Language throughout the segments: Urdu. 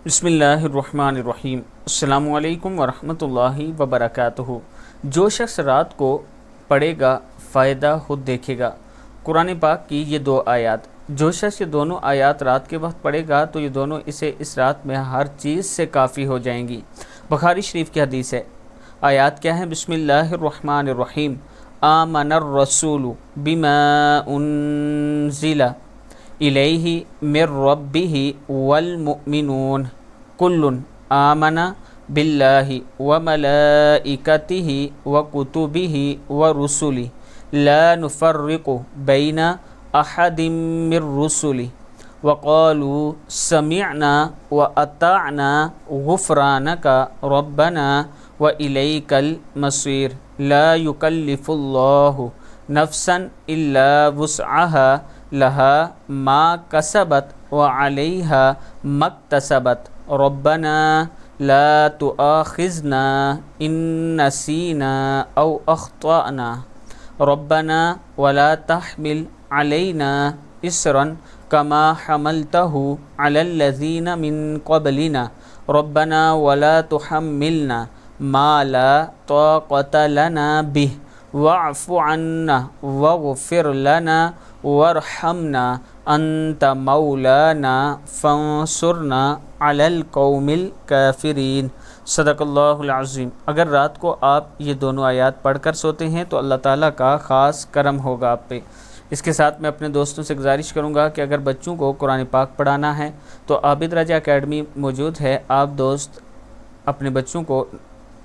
بسم اللہ الرحمن الرحیم۔ السلام علیکم ورحمۃ اللہ وبرکاتہ۔ جو شخص رات کو پڑھے گا فائدہ خود دیکھے گا۔ قرآن پاک کی یہ دو آیات، جو شخص یہ دونوں آیات رات کے وقت پڑھے گا تو یہ دونوں اسے اس رات میں ہر چیز سے کافی ہو جائیں گی۔ بخاری شریف کی حدیث ہے۔ آیات کیا ہیں؟ بسم اللہ الرحمن الرحیم۔ آمن الرسول بما انزل الیہ من ربہ والمؤمنون کل آمن باللہ وملائکتہ وکتبہ ورسلہ لا نفرق بین احد من رسلہ وقالوا سمعنا واطعنا غفرانک ربنا والیک المصیر لا یکلف اللہ نفسا الا وسعها لها ما کسبت وعلیہا ما اکتسبت ربنا لا تؤاخذنا ان نسینا او اخطأنا ربنا ولا تحمل علینا اسرا كما حملته على الذين من قبلنا ربنا ولا تحملنا ما لا طاقة لنا به واعف عنا واغفر لنا وارحمنا انت مولانا فانصرنا علی القوم الکافرین۔ صدق اللہ العظیم۔ اگر رات کو آپ یہ دونوں آیات پڑھ کر سوتے ہیں تو اللہ تعالیٰ کا خاص کرم ہوگا آپ پہ۔ اس کے ساتھ میں اپنے دوستوں سے گزارش کروں گا کہ اگر بچوں کو قرآن پاک پڑھانا ہے تو عابد رجا اکیڈمی موجود ہے۔ آپ دوست اپنے بچوں کو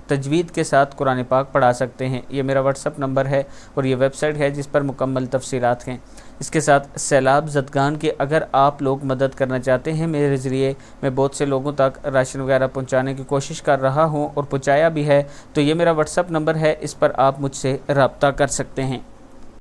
تجوید کے ساتھ قرآن پاک پڑھا سکتے ہیں۔ یہ میرا واٹس اپ نمبر ہے اور یہ ویب سائٹ ہے جس پر مکمل تفصیلات ہیں۔ اس کے ساتھ سیلاب زدگان کے اگر آپ لوگ مدد کرنا چاہتے ہیں، میرے ذریعے میں بہت سے لوگوں تک راشن وغیرہ پہنچانے کی کوشش کر رہا ہوں اور پہنچایا بھی ہے، تو یہ میرا واٹس اپ نمبر ہے، اس پر آپ مجھ سے رابطہ کر سکتے ہیں۔